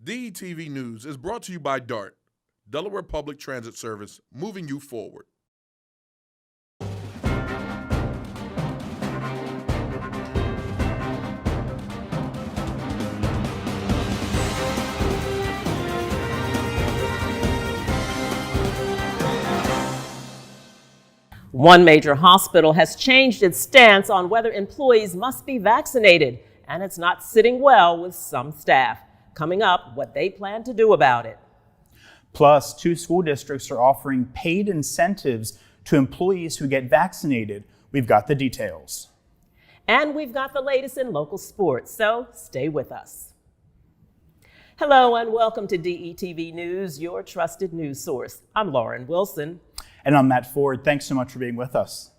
DETV News is brought to you by DART, Delaware Public Transit Service, moving you forward. One major hospital has changed its stance on whether employees must be vaccinated, and it's not sitting well with some staff. Coming up, what they plan to do about it. Plus, 2 school districts are offering paid incentives to employees who get vaccinated. We've got the details. And we've got the latest in local sports, so stay with us. Hello and welcome to DETV News, your trusted news source. I'm Lauren Wilson. And I'm Matt Ford. Thanks so much for being with us.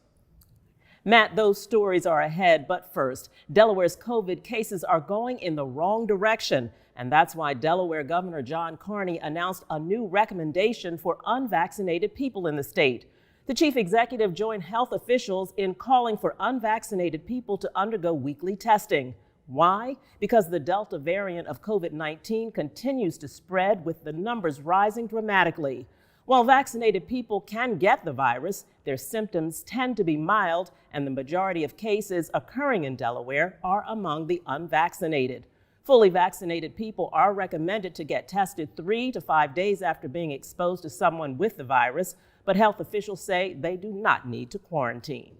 Matt, those stories are ahead, but first, Delaware's COVID cases are going in the wrong direction. And that's why Delaware Governor John Carney announced a new recommendation for unvaccinated people in the state. The chief executive joined health officials in calling for unvaccinated people to undergo weekly testing. Why? Because the Delta variant of COVID-19 continues to spread, with the numbers rising dramatically. While vaccinated people can get the virus, their symptoms tend to be mild, and the majority of cases occurring in Delaware are among the unvaccinated. Fully vaccinated people are recommended to get tested 3 to 5 days after being exposed to someone with the virus, but health officials say they do not need to quarantine.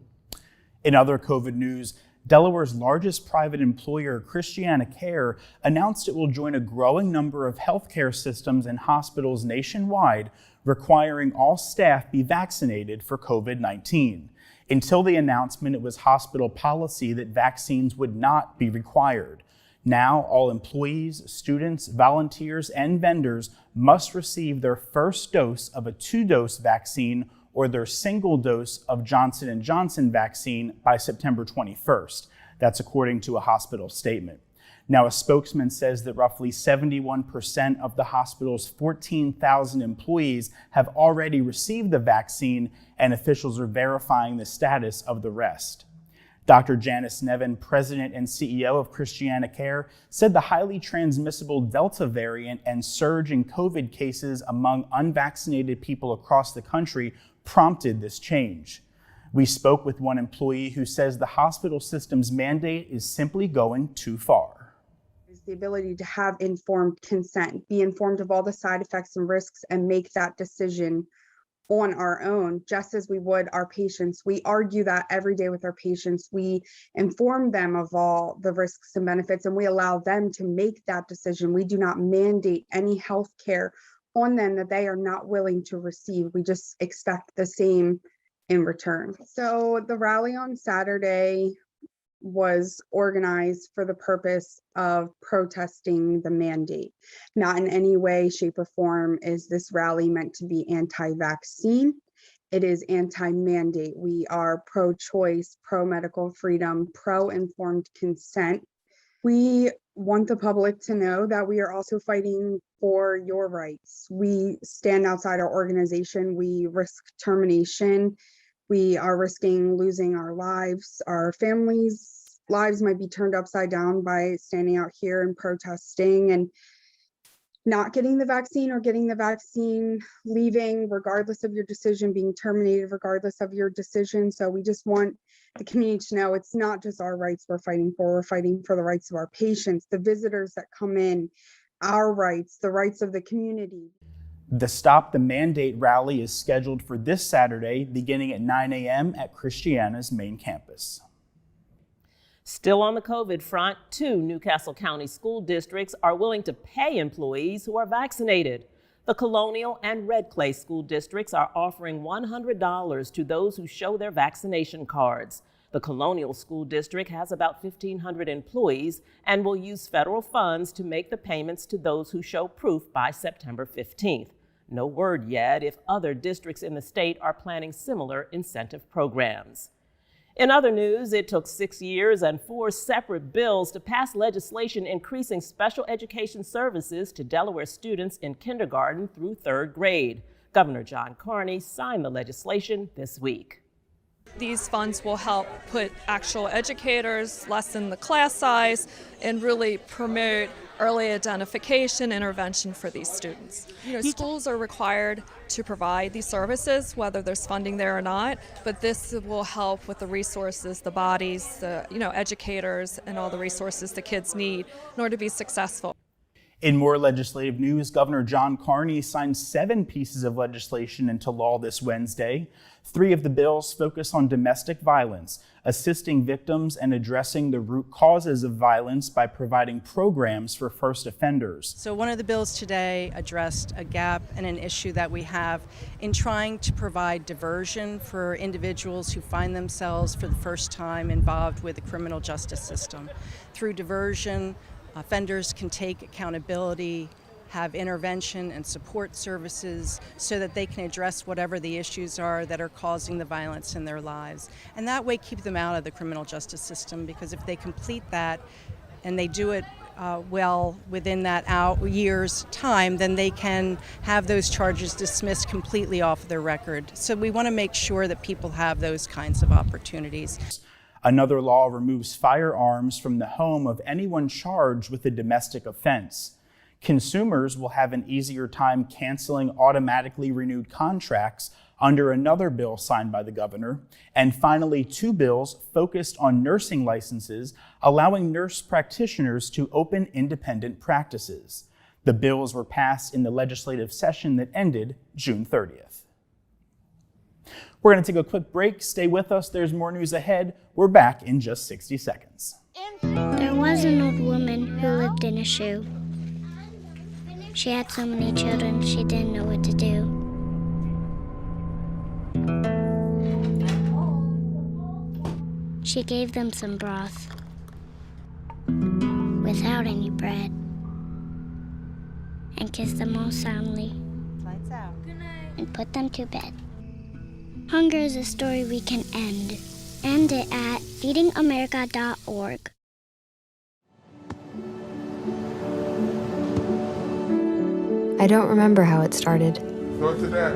In other COVID news, Delaware's largest private employer, Christiana Care, announced it will join a growing number of healthcare systems and hospitals nationwide, requiring all staff be vaccinated for COVID-19. Until the announcement, it was hospital policy that vaccines would not be required. Now, all employees, students, volunteers, and vendors must receive their first dose of a 2-dose vaccine or their single dose of Johnson & Johnson vaccine by September 21st. That's according to a hospital statement. Now, a spokesman says that roughly 71% of the hospital's 14,000 employees have already received the vaccine, and officials are verifying the status of the rest. Dr. Janice Nevin, president and CEO of Christiana Care, said the highly transmissible Delta variant and surge in COVID cases among unvaccinated people across the country prompted this change. We spoke with one employee who says the hospital system's mandate is simply going too far. The ability to have informed consent, be informed of all the side effects and risks, and make that decision on our own, just as we would our patients. We argue that every day with our patients. We inform them of all the risks and benefits, and we allow them to make that decision. We do not mandate any health care on them that they are not willing to receive. We just expect the same in return. So the rally on Saturday was organized for the purpose of protesting the mandate. Not in any way, shape, or form is this rally meant to be anti-vaccine. It is anti-mandate. We are pro-choice, pro-medical freedom, pro-informed consent. We want the public to know that we are also fighting for your rights. We stand outside our organization. We risk termination. We are risking losing our lives. Our families' lives might be turned upside down by standing out here and protesting and not getting the vaccine, or getting the vaccine, leaving regardless of your decision, being terminated regardless of your decision. So we just want the community to know it's not just our rights we're fighting for. We're fighting for the rights of our patients, the visitors that come in, our rights, the rights of the community. The Stop the Mandate rally is scheduled for this Saturday, beginning at 9 a.m. at Christiana's main campus. Still on the COVID front, 2 Newcastle County school districts are willing to pay employees who are vaccinated. The Colonial and Red Clay school districts are offering $100 to those who show their vaccination cards. The Colonial School District has about 1,500 employees and will use federal funds to make the payments to those who show proof by September 15th. No word yet if other districts in the state are planning similar incentive programs. In other news, it took 6 years and 4 separate bills to pass legislation increasing special education services to Delaware students in kindergarten through 3rd grade. Governor John Carney signed the legislation this week. These funds will help put actual educators, lessen the class size, and really promote early identification, intervention for these students. Schools are required to provide these services, whether there's funding there or not, but this will help with the resources, the bodies, the educators, and all the resources the kids need in order to be successful. In more legislative news, Governor John Carney signed 7 pieces of legislation into law this Wednesday. 3 of the bills focus on domestic violence, assisting victims and addressing the root causes of violence by providing programs for first offenders. So one of the bills today addressed a gap and an issue that we have in trying to provide diversion for individuals who find themselves for the first time involved with the criminal justice system. Through diversion, offenders can take accountability, have intervention and support services so that they can address whatever the issues are that are causing the violence in their lives. And that way keep them out of the criminal justice system, because if they complete that and they do it well within that year's time, then they can have those charges dismissed completely off their record. So we want to make sure that people have those kinds of opportunities. Another law removes firearms from the home of anyone charged with a domestic offense. Consumers will have an easier time canceling automatically renewed contracts under another bill signed by the governor. And finally, 2 bills focused on nursing licenses, allowing nurse practitioners to open independent practices. The bills were passed in the legislative session that ended June 30th. We're going to take a quick break. Stay with us. There's more news ahead. We're back in just 60 seconds. There was an old woman who lived in a shoe. She had so many children, she didn't know what to do. She gave them some broth without any bread and kissed them all soundly. Lights out. Good night. And put them to bed. Hunger is a story we can end. End it at feedingamerica.org. I don't remember how it started. Go to that.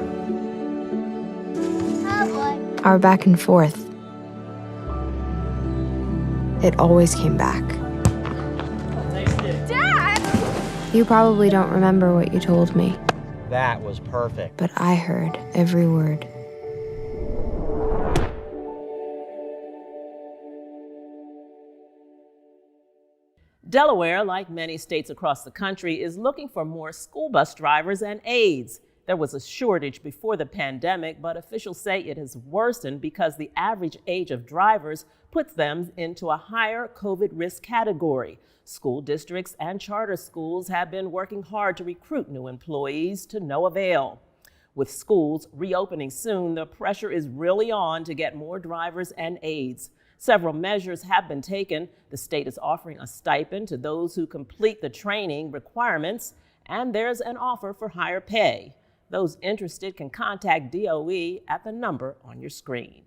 Oh boy. Our back and forth. It always came back. Dad! You probably don't remember what you told me, That was perfect. but I heard every word. Delaware, like many states across the country, is looking for more school bus drivers and aides. There was a shortage before the pandemic, but officials say it has worsened because the average age of drivers puts them into a higher COVID risk category. School districts and charter schools have been working hard to recruit new employees to no avail. With schools reopening soon, the pressure is really on to get more drivers and aides. Several measures have been taken. The state is offering a stipend to those who complete the training requirements, and there's an offer for higher pay. Those interested can contact DOE at the number on your screen.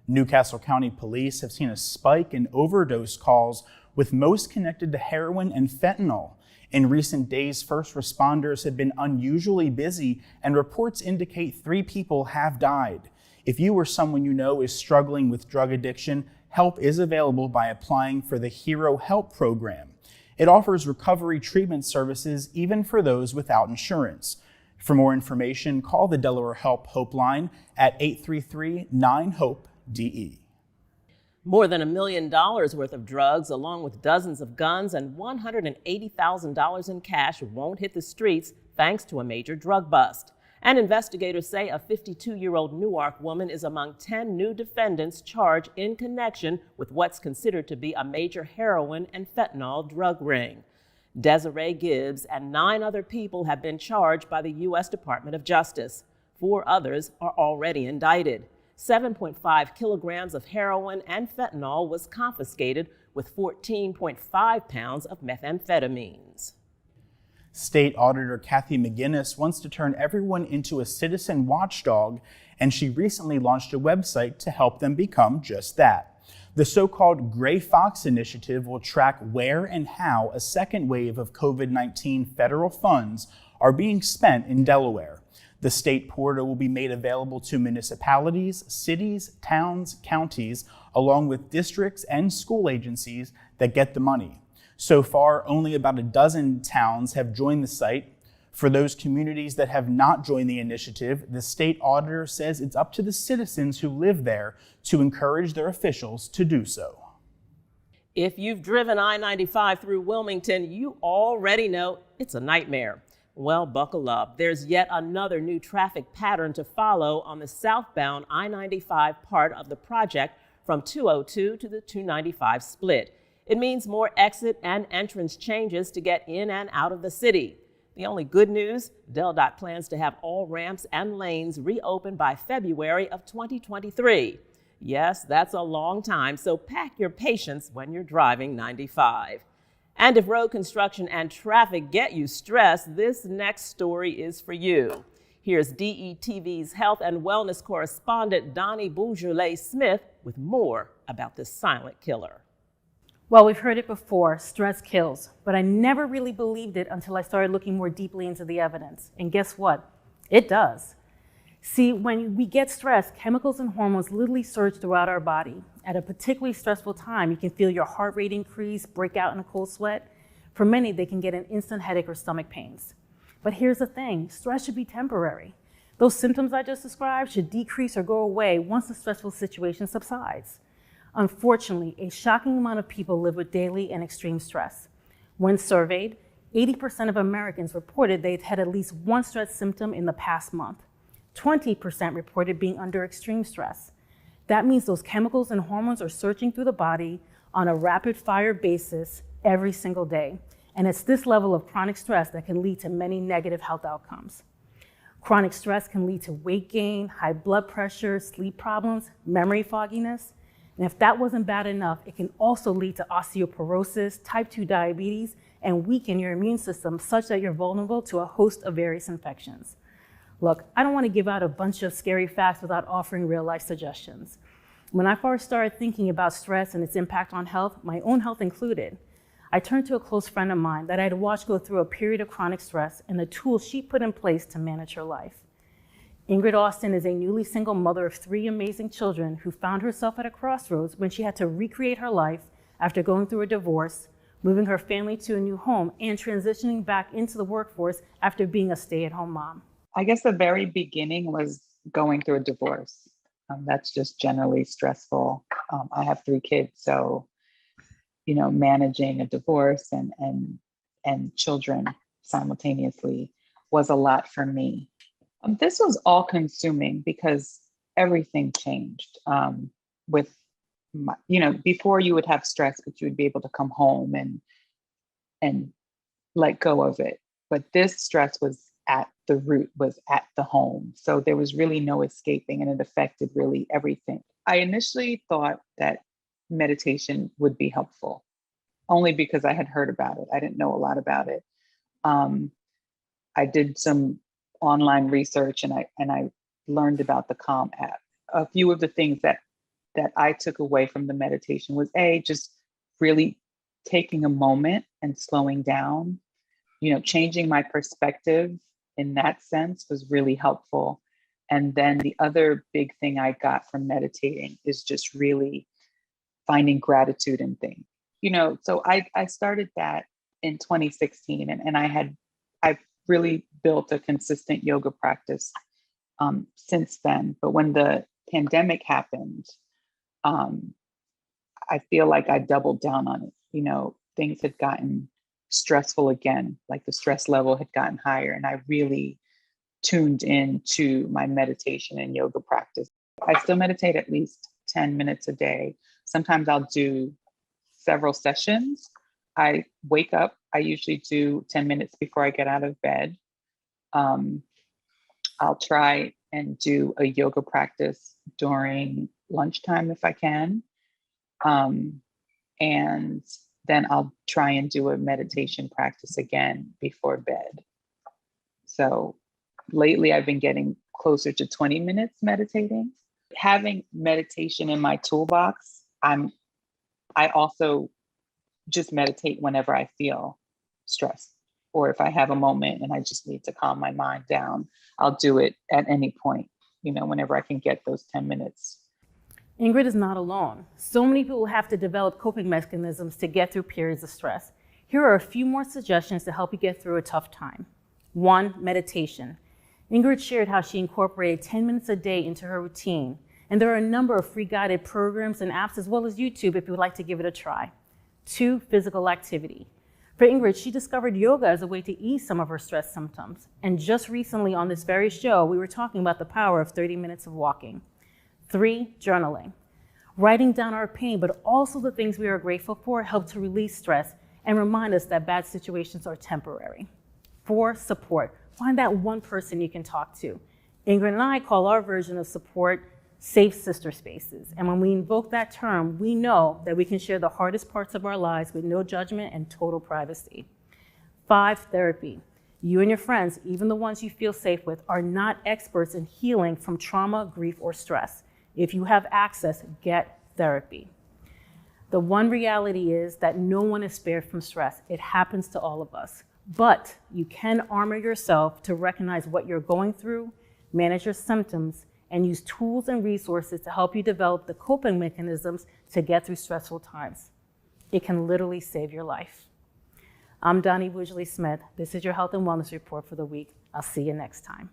Newcastle County Police have seen a spike in overdose calls, with most connected to heroin and fentanyl. In recent days, first responders have been unusually busy, and reports indicate 3 people have died. If you or someone you know is struggling with drug addiction, help is available by applying for the Hero Help program. It offers recovery treatment services even for those without insurance. For more information, call the Delaware Help Hope line at 833-9-HOPE-DE. More than $1 million worth of drugs, along with dozens of guns and $180,000 in cash, won't hit the streets thanks to a major drug bust. And investigators say a 52-year-old Newark woman is among 10 new defendants charged in connection with what's considered to be a major heroin and fentanyl drug ring. Desiree Gibbs and 9 other people have been charged by the U.S. Department of Justice. 4 others are already indicted. 7.5 kilograms of heroin and fentanyl was confiscated, with 14.5 pounds of methamphetamines. State Auditor Kathy McGinnis wants to turn everyone into a citizen watchdog, and she recently launched a website to help them become just that. The so-called Gray Fox Initiative will track where and how a second wave of COVID-19 federal funds are being spent in Delaware. The state portal will be made available to municipalities, cities, towns, counties, along with districts and school agencies that get the money. So far, only about a dozen towns have joined the site. For those communities that have not joined the initiative, the state auditor says it's up to the citizens who live there to encourage their officials to do so. If you've driven I-95 through Wilmington, you already know it's a nightmare. Well, buckle up. There's yet another new traffic pattern to follow on the southbound I-95 part of the project from 202 to the 295 split. It means more exit and entrance changes to get in and out of the city. The only good news, DelDOT plans to have all ramps and lanes reopened by February of 2023. Yes, that's a long time, so pack your patience when you're driving 95. And if road construction and traffic get you stressed, this next story is for you. Here's DETV's health and wellness correspondent Donnie Beaujolais-Smith with more about this silent killer. Well, we've heard it before, stress kills, but I never really believed it until I started looking more deeply into the evidence. And guess what? It does. See, when we get stressed, chemicals and hormones literally surge throughout our body. At a particularly stressful time, you can feel your heart rate increase, break out in a cold sweat. For many, they can get an instant headache or stomach pains. But here's the thing, stress should be temporary. Those symptoms I just described should decrease or go away once the stressful situation subsides. Unfortunately, a shocking amount of people live with daily and extreme stress. When surveyed, 80% of Americans reported they'd had at least one stress symptom in the past month. 20% reported being under extreme stress. That means those chemicals and hormones are surging through the body on a rapid-fire basis every single day. And it's this level of chronic stress that can lead to many negative health outcomes. Chronic stress can lead to weight gain, high blood pressure, sleep problems, memory fogginess. And if that wasn't bad enough, it can also lead to osteoporosis, type 2 diabetes, and weaken your immune system such that you're vulnerable to a host of various infections. Look, I don't want to give out a bunch of scary facts without offering real-life suggestions. When I first started thinking about stress and its impact on health, my own health included, I turned to a close friend of mine that I had watched go through a period of chronic stress and the tools she put in place to manage her life. Ingrid Austin is a newly single mother of 3 amazing children who found herself at a crossroads when she had to recreate her life after going through a divorce, moving her family to a new home, and transitioning back into the workforce after being a stay-at-home mom. I guess the very beginning was going through a divorce. That's just generally stressful. I have 3 kids, so managing a divorce and children simultaneously was a lot for me. This was all consuming because everything changed. With my, before you would have stress, but you would be able to come home and let go of it. But this stress was at the root, was at the home. So there was really no escaping, and it affected really everything. I initially thought that meditation would be helpful, only because I had heard about it. I didn't know a lot about it. I did some online research and I learned about the Calm app. A few of the things that I took away from the meditation was just really taking a moment and slowing down, changing my perspective in that sense was really helpful. And then the other big thing I got from meditating is just really finding gratitude in things. So I started that in 2016 and I've really built a consistent yoga practice since then. But when the pandemic happened, I feel like I doubled down on it. Things had gotten stressful again, like the stress level had gotten higher, and I really tuned into my meditation and yoga practice. I still meditate at least 10 minutes a day. Sometimes I'll do several sessions. I wake up, I usually do 10 minutes before I get out of bed. I'll try and do a yoga practice during lunchtime if I can. And then I'll try and do a meditation practice again before bed. So lately I've been getting closer to 20 minutes meditating. Having meditation in my toolbox, I also just meditate whenever I feel stressed. or if I have a moment and I just need to calm my mind down, I'll do it at any point, whenever I can get those 10 minutes. Ingrid is not alone. So many people have to develop coping mechanisms to get through periods of stress. Here are a few more suggestions to help you get through a tough time. 1, meditation. Ingrid shared how she incorporated 10 minutes a day into her routine. And there are a number of free guided programs and apps as well as YouTube if you would like to give it a try. 2, physical activity. For Ingrid, she discovered yoga as a way to ease some of her stress symptoms. And just recently on this very show, we were talking about the power of 30 minutes of walking. 3, journaling. Writing down our pain, but also the things we are grateful for, help to release stress and remind us that bad situations are temporary. 4, support. Find that one person you can talk to. Ingrid and I call our version of support safe sister spaces. And when we invoke that term, we know that we can share the hardest parts of our lives with no judgment and total privacy. 5, therapy. You and your friends, even the ones you feel safe with, are not experts in healing from trauma, grief, or stress. If you have access, get therapy. The one reality is that no one is spared from stress. It happens to all of us. But you can armor yourself to recognize what you're going through, manage your symptoms, and use tools and resources to help you develop the coping mechanisms to get through stressful times. It can literally save your life. I'm Donnie Woodley-Smith. This is your Health and Wellness Report for the week. I'll see you next time.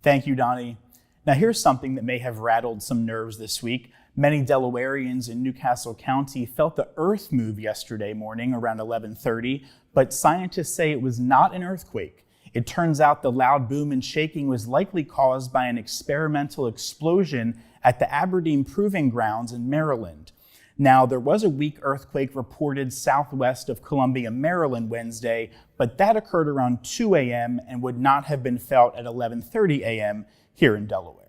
Thank you, Donnie. Now here's something that may have rattled some nerves this week. Many Delawareans in Newcastle County felt the earth move yesterday morning around 11:30, but scientists say it was not an earthquake. It turns out the loud boom and shaking was likely caused by an experimental explosion at the Aberdeen Proving Grounds in Maryland. Now, there was a weak earthquake reported southwest of Columbia, Maryland Wednesday, but that occurred around 2 a.m. and would not have been felt at 11:30 a.m. here in Delaware.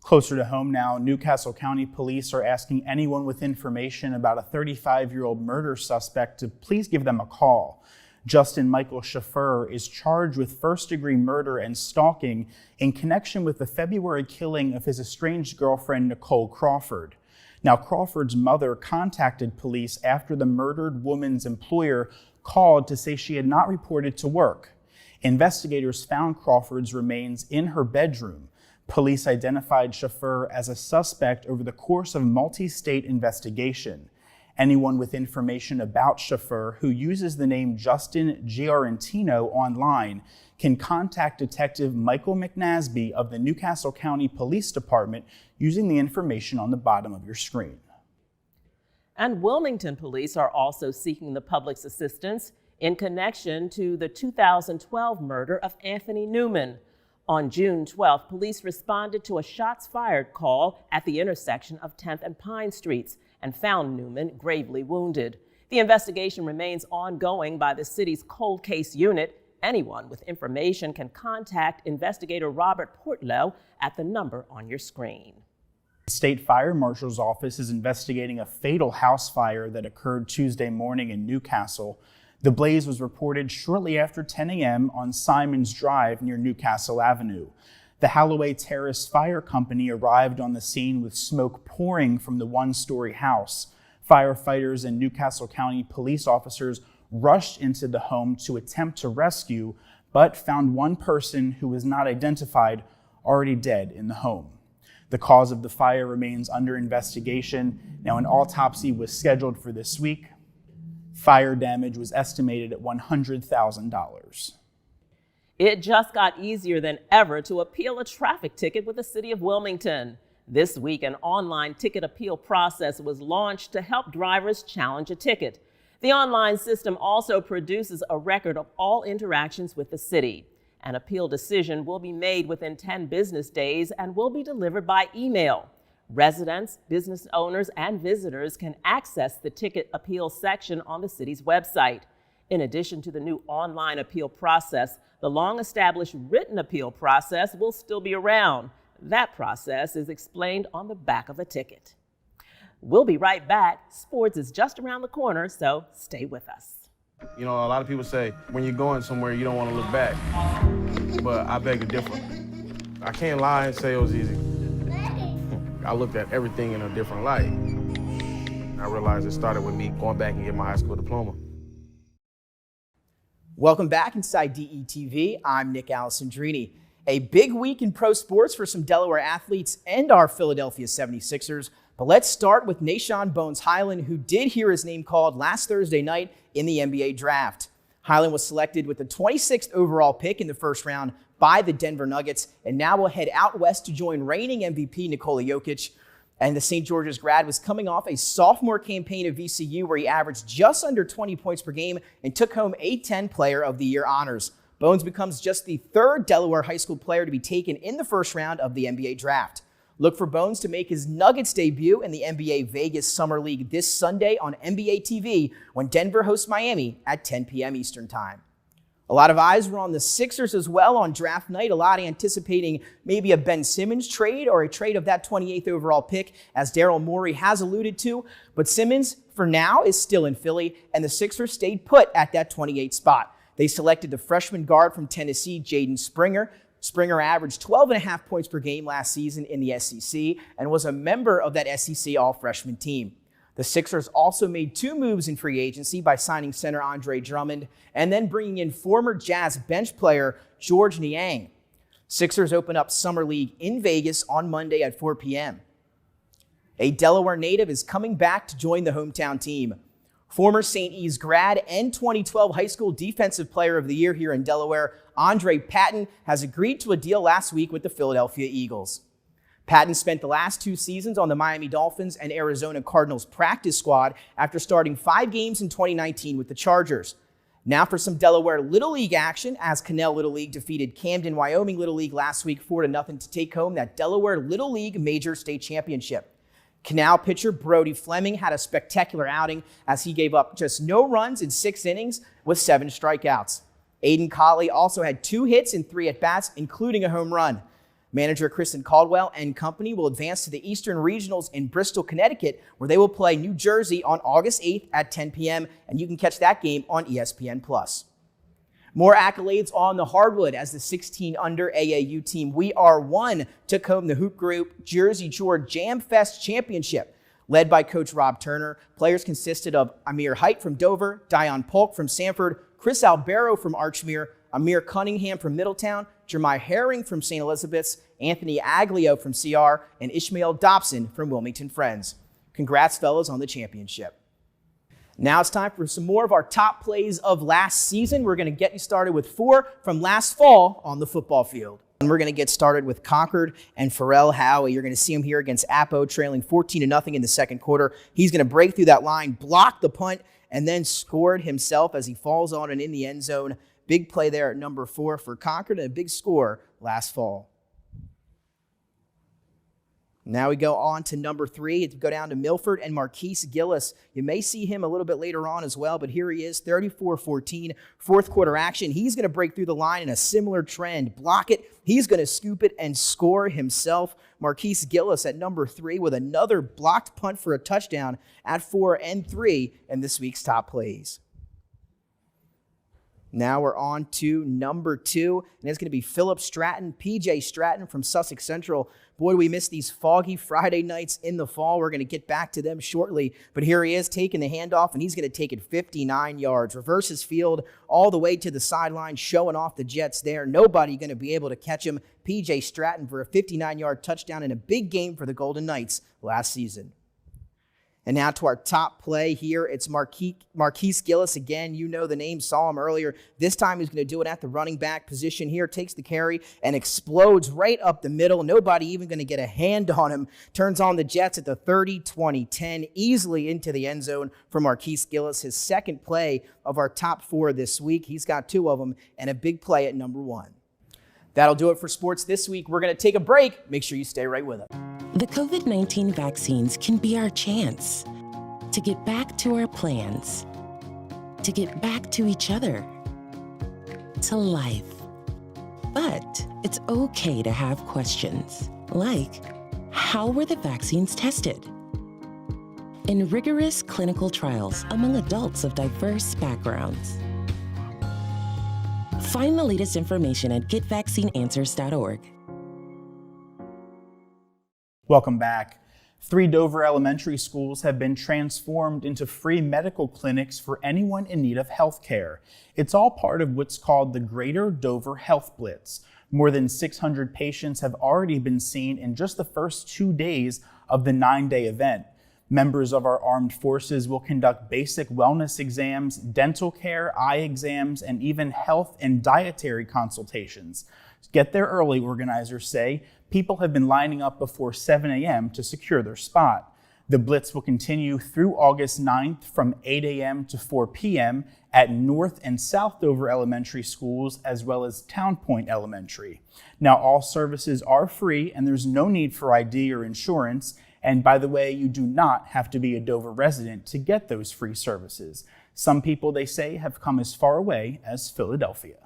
Closer to home now, Newcastle County Police are asking anyone with information about a 35-year-old murder suspect to please give them a call. Justin Michael Chauffeur is charged with first-degree murder and stalking in connection with the February killing of his estranged girlfriend, Nicole Crawford. Now, Crawford's mother contacted police after the murdered woman's employer called to say she had not reported to work. Investigators found Crawford's remains in her bedroom. Police identified Chauffeur as a suspect over the course of a multi-state investigation. Anyone with information about Chauffeur who uses the name Justin Giarantino online can contact Detective Michael McNasby of the Newcastle County Police Department using the information on the bottom of your screen. And Wilmington police are also seeking the public's assistance in connection to the 2012 murder of Anthony Newman. On June 12th, police responded to a shots fired call at the intersection of 10th and Pine Streets and found Newman gravely wounded. The investigation remains ongoing by the city's cold case unit. Anyone with information can contact investigator Robert Portlow at the number on your screen. The State Fire Marshal's office is investigating a fatal house fire that occurred Tuesday morning in Newcastle. The blaze was reported shortly after 10 a.m. on Simons Drive near Newcastle Avenue. The Holloway Terrace Fire Company arrived on the scene with smoke pouring from the one-story house. Firefighters and Newcastle County police officers rushed into the home to attempt to rescue, but found one person who was not identified already dead in the home. The cause of the fire remains under investigation. Now, an autopsy was scheduled for this week. Fire damage was estimated at $100,000. It just got easier than ever to appeal a traffic ticket with the city of Wilmington. This week, an online ticket appeal process was launched to help drivers challenge a ticket. The online system also produces a record of all interactions with the city. An appeal decision will be made within 10 business days and will be delivered by email. Residents, business owners, and visitors can access the ticket appeal section on the city's website. In addition to the new online appeal process, the long-established written appeal process will still be around. That process is explained on the back of a ticket. We'll be right back. Sports is just around the corner, so stay with us. You know, a lot of people say when you're going somewhere, you don't want to look back. But I beg to differ. I can't lie and say it was easy. I looked at everything in a different light. I realized it started with me going back and getting my high school diploma. Welcome back inside DETV. I'm Nick Alessandrini. A big week in pro sports for some Delaware athletes and our Philadelphia 76ers. But let's start with Nashawn Bones Highland, who did hear his name called last Thursday night in the NBA draft. Highland was selected with the 26th overall pick in the first round by the Denver Nuggets, and now will head out west to join reigning MVP Nikola Jokic. And the St. George's grad was coming off a sophomore campaign at VCU where he averaged just under 20 points per game and took home A10 Player of the Year honors. Bones becomes just the third Delaware high school player to be taken in the first round of the NBA draft. Look for Bones to make his Nuggets debut in the NBA Vegas Summer League this Sunday on NBA TV when Denver hosts Miami at 10 p.m. Eastern Time. A lot of eyes were on the Sixers as well on draft night, a lot anticipating maybe a Ben Simmons trade or a trade of that 28th overall pick, as Daryl Morey has alluded to. But Simmons, for now, is still in Philly, and the Sixers stayed put at that 28th spot. They selected the freshman guard from Tennessee, Jaden Springer. Springer averaged 12.5 points per game last season in the SEC and was a member of that SEC all-freshman team. The Sixers also made two moves in free agency by signing center Andre Drummond and then bringing in former Jazz bench player George Niang. Sixers open up Summer League in Vegas on Monday at 4 p.m. A Delaware native is coming back to join the hometown team. Former St. E's grad and 2012 High School Defensive Player of the Year here in Delaware, Andre Patton, has agreed to a deal last week with the Philadelphia Eagles. Patton spent the last 2 seasons on the Miami Dolphins and Arizona Cardinals practice squad after starting 5 games in 2019 with the Chargers. Now for some Delaware Little League action, as Cannell Little League defeated Camden Wyoming Little League last week 4-0 to take home that Delaware Little League Major State Championship. Canal pitcher Brody Fleming had a spectacular outing as he gave up just no runs in 6 innings with 7 strikeouts. Aiden Colley also had 2 hits in 3 at-bats, including a home run. Manager Kristen Caldwell and company will advance to the Eastern Regionals in Bristol, Connecticut, where they will play New Jersey on August 8th at 10 p.m., and you can catch that game on ESPN+. More accolades on the hardwood as the 16-under AAU team We Are One took home the Hoop Group Jersey Shore Jam Fest Championship. Led by Coach Rob Turner, players consisted of Amir Height from Dover, Dion Polk from Sanford, Chris Albero from Archmere, Amir Cunningham from Middletown, Jeremiah Herring from St. Elizabeth's, Anthony Aglio from CR, and Ishmael Dobson from Wilmington Friends. Congrats, fellas, on the championship. Now it's time for some more of our top plays of last season. We're going to get you started with 4 from last fall on the football field. And we're going to get started with Concord and Pharrell Howie. You're going to see him here against Apo, trailing 14-0 in the second quarter. He's going to break through that line, block the punt, and then scored himself as he falls on and in the end zone. Big play there at number 4 for Concord and a big score last fall. Now we go on to number 3. To go down to Milford and Marquise Gillis. You may see him a little bit later on as well, but here he is, 34-14, fourth quarter action. He's going to break through the line in a similar trend. Block it. He's going to scoop it and score himself. Marquise Gillis at number 3 with another blocked punt for a touchdown at 4 and 3 in this week's top plays. Now we're on to number 2, and it's going to be Philip Stratton, PJ Stratton from Sussex Central. Boy, we miss these foggy Friday nights in the fall. We're going to get back to them shortly, but here he is taking the handoff, and he's going to take it 59 yards. Reverses field all the way to the sideline, showing off the Jets there. Nobody going to be able to catch him. PJ Stratton for a 59-yard touchdown in a big game for the Golden Knights last season. And now to our top play here. It's Marquise Gillis again. You know the name, saw him earlier. This time he's going to do it at the running back position here. Takes the carry and explodes right up the middle. Nobody even going to get a hand on him. Turns on the Jets at the 30-20-10, easily into the end zone for Marquise Gillis. His second play of our top 4 this week. He's got 2 of them and a big play at number 1. That'll do it for sports this week. We're going to take a break. Make sure you stay right with us. The COVID-19 vaccines can be our chance to get back to our plans, to get back to each other, to life. But it's okay to have questions, like, how were the vaccines tested? In rigorous clinical trials among adults of diverse backgrounds. Find the latest information at getvaccineanswers.org. Welcome back. 3 Dover elementary schools have been transformed into free medical clinics for anyone in need of health care. It's all part of what's called the Greater Dover Health Blitz. More than 600 patients have already been seen in just the first 2 days of the 9-day event. Members of our armed forces will conduct basic wellness exams, dental care, eye exams, and even health and dietary consultations. Get there early, organizers say. People have been lining up before 7 a.m. to secure their spot. The Blitz will continue through August 9th from 8 a.m. to 4 p.m. at North and South Dover Elementary Schools, as well as Town Point Elementary. Now, all services are free and there's no need for ID or insurance. And by the way, you do not have to be a Dover resident to get those free services. Some people, they say, have come as far away as Philadelphia.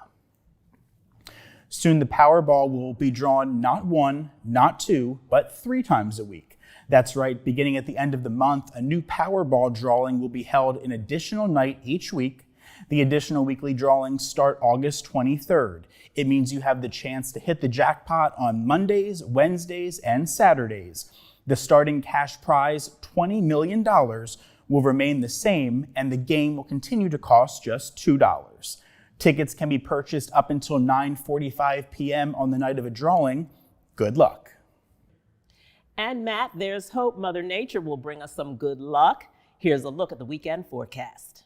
Soon the Powerball will be drawn not 1, not 2, but 3 times a week. That's right, beginning at the end of the month, a new Powerball drawing will be held an additional night each week. The additional weekly drawings start August 23rd. It means you have the chance to hit the jackpot on Mondays, Wednesdays, and Saturdays. The starting cash prize, $20 million, will remain the same, and the game will continue to cost just $2. Tickets can be purchased up until 9:45 p.m. on the night of a drawing. Good luck. And Matt, there's hope Mother Nature will bring us some good luck. Here's a look at the weekend forecast.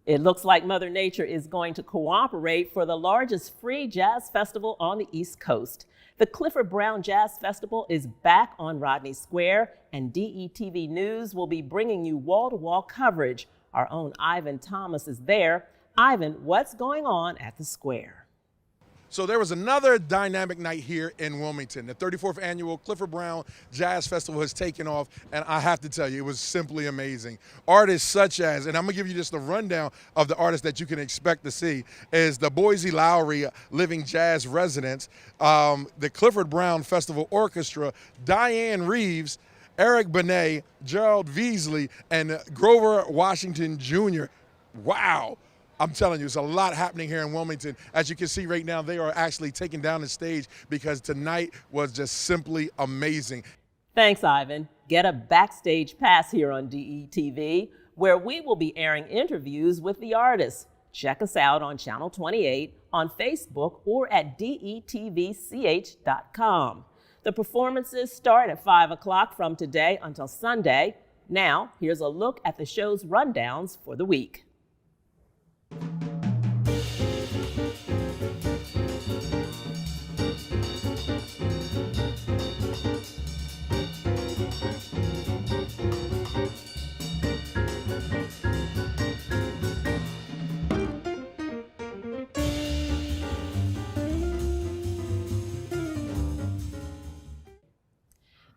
It looks like Mother Nature is going to cooperate for the largest free jazz festival on the East Coast. The Clifford Brown Jazz Festival is back on Rodney Square, and DETV News will be bringing you wall-to-wall coverage. Our own Ivan Thomas is there. Ivan, what's going on at the square? So there was another dynamic night here in Wilmington. The 34th annual Clifford Brown Jazz Festival has taken off, and I have to tell you, it was simply amazing. Artists such as, and I'm gonna give you just a rundown of the artists that you can expect to see, is the Boise Lowry Living Jazz Residents, the Clifford Brown Festival Orchestra, Diane Reeves, Eric Benet, Gerald Veasley, and Grover Washington Jr. Wow. I'm telling you, there's a lot happening here in Wilmington. As you can see right now, they are actually taking down the stage because tonight was just simply amazing. Thanks, Ivan. Get a backstage pass here on DETV, where we will be airing interviews with the artists. Check us out on Channel 28, on Facebook, or at detvch.com. The performances start at 5 o'clock from today until Sunday. Now, here's a look at the show's rundowns for the week.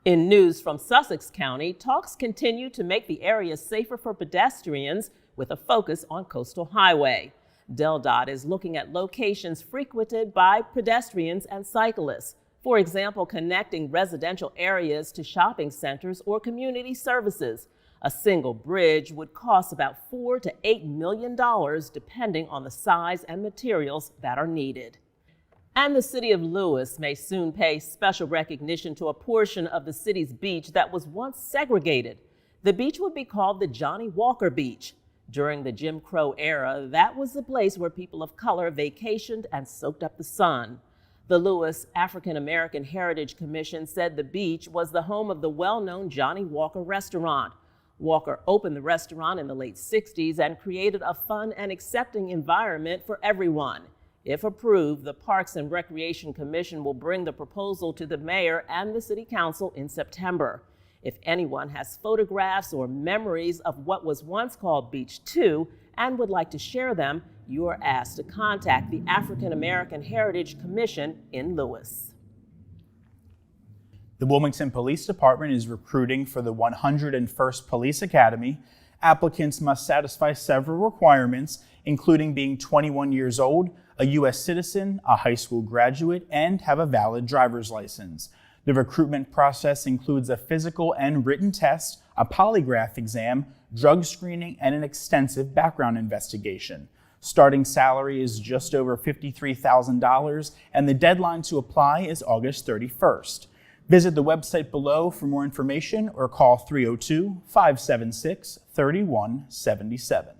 In news from Sussex County, talks continue to make the area safer for pedestrians with a focus on Coastal Highway. DelDOT is looking at locations frequented by pedestrians and cyclists. For example, connecting residential areas to shopping centers or community services. A single bridge would cost about $4 to $8 million, depending on the size and materials that are needed. And the city of Lewis may soon pay special recognition to a portion of the city's beach that was once segregated. The beach would be called the Johnny Walker Beach. During the Jim Crow era, that was the place where people of color vacationed and soaked up the sun. The Lewis African American Heritage Commission said the beach was the home of the well-known Johnny Walker restaurant. Walker opened the restaurant in the late 60s and created a fun and accepting environment for everyone. If approved, the Parks and Recreation Commission will bring the proposal to the mayor and the city council in September. If anyone has photographs or memories of what was once called Beach 2 and would like to share them, you are asked to contact the African American Heritage Commission in Lewis. The Wilmington Police Department is recruiting for the 101st Police Academy. Applicants must satisfy several requirements, including being 21 years old, a U.S. citizen, a high school graduate, and have a valid driver's license. The recruitment process includes a physical and written test, a polygraph exam, drug screening, and an extensive background investigation. Starting salary is just over $53,000, and the deadline to apply is August 31st. Visit the website below for more information or call 302-576-3177.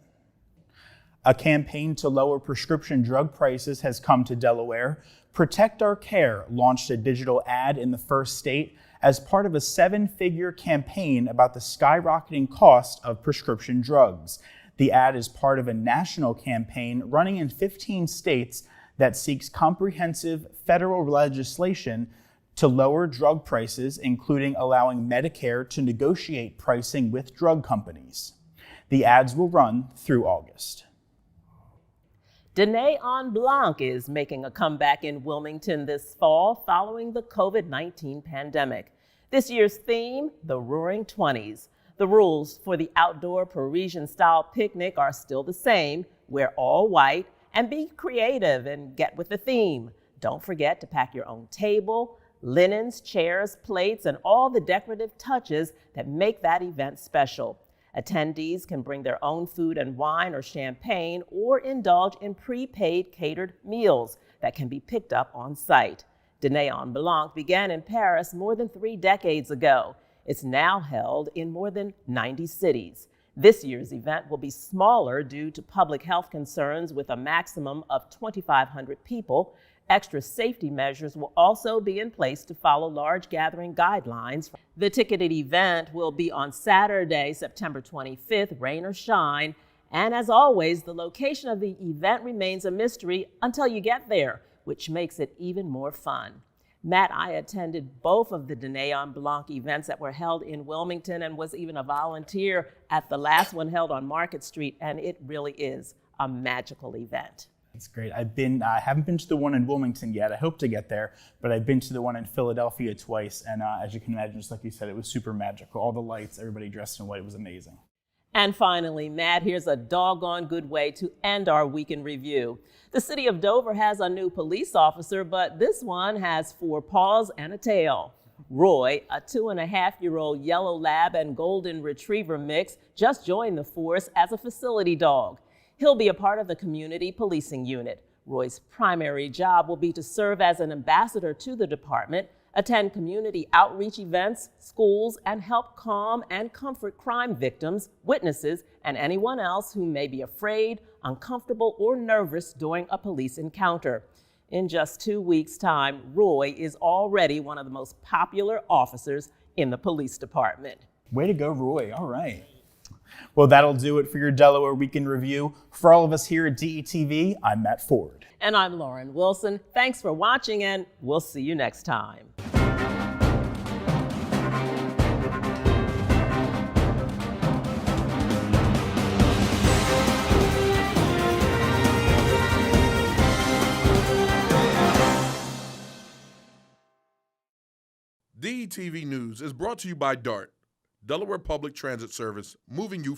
A campaign to lower prescription drug prices has come to Delaware. Protect Our Care launched a digital ad in the first state as part of a 7-figure campaign about the skyrocketing cost of prescription drugs. The ad is part of a national campaign running in 15 states that seeks comprehensive federal legislation to lower drug prices, including allowing Medicare to negotiate pricing with drug companies. The ads will run through August. Dîner en Blanc is making a comeback in Wilmington this fall following the COVID-19 pandemic. This year's theme, the Roaring '20s. The rules for the outdoor Parisian-style picnic are still the same. Wear all white and be creative and get with the theme. Don't forget to pack your own table, linens, chairs, plates, and all the decorative touches that make that event special. Attendees can bring their own food and wine or champagne or indulge in prepaid catered meals that can be picked up on site. Dîner en Blanc began in Paris more than 3 decades ago. It's now held in more than 90 cities. This year's event will be smaller due to public health concerns with a maximum of 2,500 people. Extra safety measures will also be in place to follow large gathering guidelines. The ticketed event will be on Saturday, September 25th, rain or shine. And as always, the location of the event remains a mystery until you get there, which makes it even more fun. Matt, I attended both of the Dîner en Blanc events that were held in Wilmington and was even a volunteer at the last one held on Market Street, and it really is a magical event. That's great. I haven't been to the one in Wilmington yet. I hope to get there, but I've been to the one in Philadelphia twice. And as you can imagine, just like you said, it was super magical. All the lights, everybody dressed in white. It was amazing. And finally, Matt, here's a doggone good way to end our week in review. The city of Dover has a new police officer, but this one has 4 paws and a tail. Roy, a 2.5-year-old yellow lab and golden retriever mix, just joined the force as a facility dog. He'll be a part of the community policing unit. Roy's primary job will be to serve as an ambassador to the department, attend community outreach events, schools, and help calm and comfort crime victims, witnesses, and anyone else who may be afraid, uncomfortable, or nervous during a police encounter. In just 2 weeks' time, Roy is already one of the most popular officers in the police department. Way to go, Roy. All right. Well, that'll do it for your Delaware Week in Review. For all of us here at DETV, I'm Matt Ford. And I'm Lauren Wilson. Thanks for watching, and we'll see you next time. DETV News is brought to you by DART, Delaware Public Transit Service, moving you